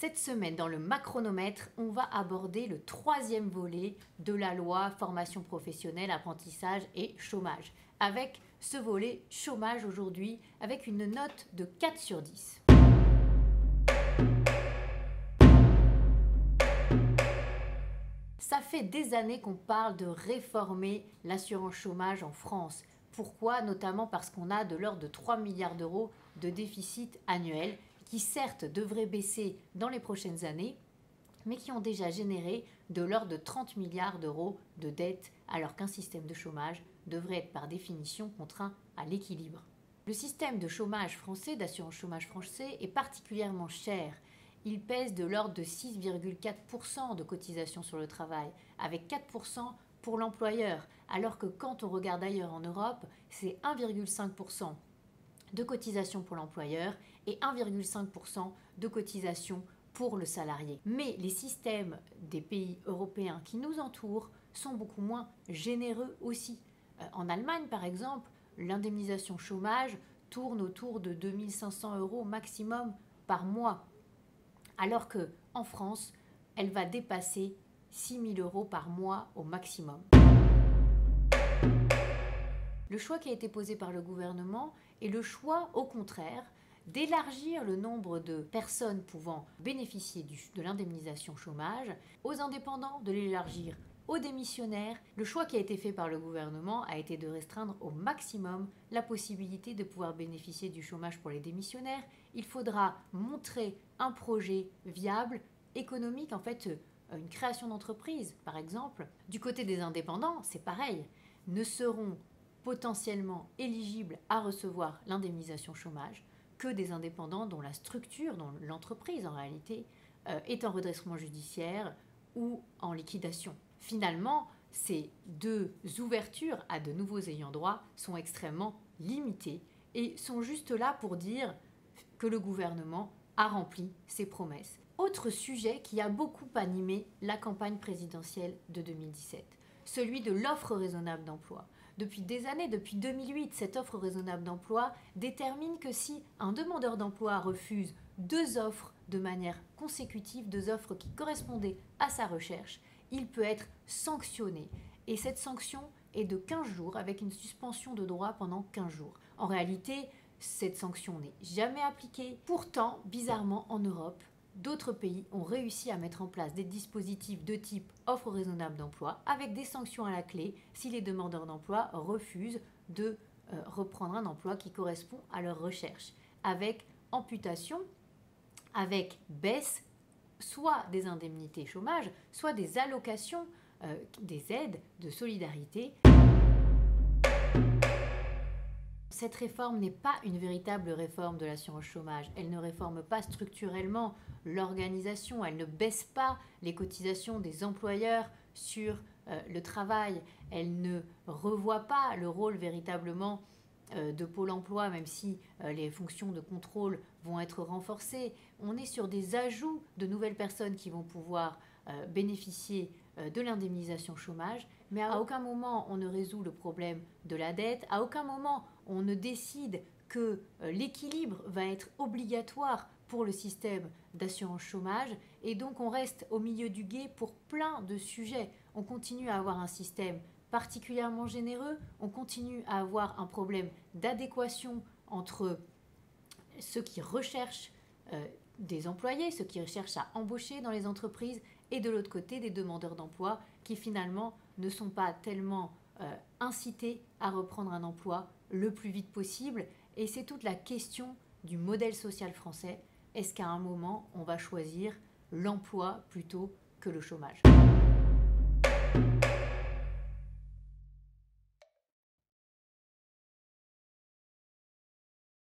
Cette semaine, dans le Macronomètre, on va aborder le troisième volet de la loi formation professionnelle, apprentissage et chômage. Avec ce volet chômage aujourd'hui, avec une note de 4 sur 10. Ça fait des années qu'on parle de réformer l'assurance chômage en France. Pourquoi? Notamment parce qu'on a de l'ordre de 3 milliards d'euros de déficit annuel qui certes devraient baisser dans les prochaines années, mais qui ont déjà généré de l'ordre de 30 milliards d'euros de dettes, alors qu'un système de chômage devrait être par définition contraint à l'équilibre. Le système de chômage français, d'assurance chômage français, est particulièrement cher. Il pèse de l'ordre de 6,4% de cotisation sur le travail, avec 4% pour l'employeur, alors que quand on regarde ailleurs en Europe, c'est 1,5% de cotisation pour l'employeur et 1,5% de cotisation pour le salarié. Mais les systèmes des pays européens qui nous entourent sont beaucoup moins généreux aussi. En Allemagne, par exemple, l'indemnisation chômage tourne autour de 2 500 € maximum par mois, alors qu'en France, elle va dépasser 6 000 € par mois au maximum. Le choix qui a été posé par le gouvernement est le choix, au contraire, d'élargir le nombre de personnes pouvant bénéficier de l'indemnisation chômage aux indépendants, de l'élargir aux démissionnaires. Le choix qui a été fait par le gouvernement a été de restreindre au maximum la possibilité de pouvoir bénéficier du chômage pour les démissionnaires. Il faudra montrer un projet viable, économique, en fait, une création d'entreprise, par exemple. Du côté des indépendants, c'est pareil, ne seront potentiellement éligibles à recevoir l'indemnisation chômage que des indépendants dont la structure, dont l'entreprise en réalité, est en redressement judiciaire ou en liquidation. Finalement, ces deux ouvertures à de nouveaux ayants droit sont extrêmement limitées et sont juste là pour dire que le gouvernement a rempli ses promesses. Autre sujet qui a beaucoup animé la campagne présidentielle de 2017, celui de l'offre raisonnable d'emploi. Depuis des années, depuis 2008, cette offre raisonnable d'emploi détermine que si un demandeur d'emploi refuse 2 offres de manière consécutive, 2 offres qui correspondaient à sa recherche, il peut être sanctionné. Et cette sanction est de 15 jours avec une suspension de droit pendant 15 jours. En réalité, cette sanction n'est jamais appliquée. Pourtant, bizarrement, en Europe, d'autres pays ont réussi à mettre en place des dispositifs de type offre raisonnable d'emploi avec des sanctions à la clé si les demandeurs d'emploi refusent de reprendre un emploi qui correspond à leur recherche, avec amputation, avec baisse soit des indemnités chômage, soit des allocations, des aides de solidarité. Cette réforme n'est pas une véritable réforme de l'assurance chômage. Elle ne réforme pas structurellement l'organisation, elle ne baisse pas les cotisations des employeurs sur le travail, elle ne revoit pas le rôle véritablement de Pôle emploi, même si les fonctions de contrôle vont être renforcées. On est sur des ajouts de nouvelles personnes qui vont pouvoir bénéficier de l'indemnisation chômage, mais à aucun moment on ne résout le problème de la dette, à aucun moment on ne décide que l'équilibre va être obligatoire pour le système d'assurance chômage, et donc on reste au milieu du gué pour plein de sujets. On continue à avoir un système particulièrement généreux, on continue à avoir un problème d'adéquation entre ceux qui recherchent des employés, ceux qui recherchent à embaucher dans les entreprises, et de l'autre côté des demandeurs d'emploi qui finalement ne sont pas tellement incités à reprendre un emploi le plus vite possible. Et c'est toute la question du modèle social français. Est-ce qu'à un moment on va choisir l'emploi plutôt que le chômage ?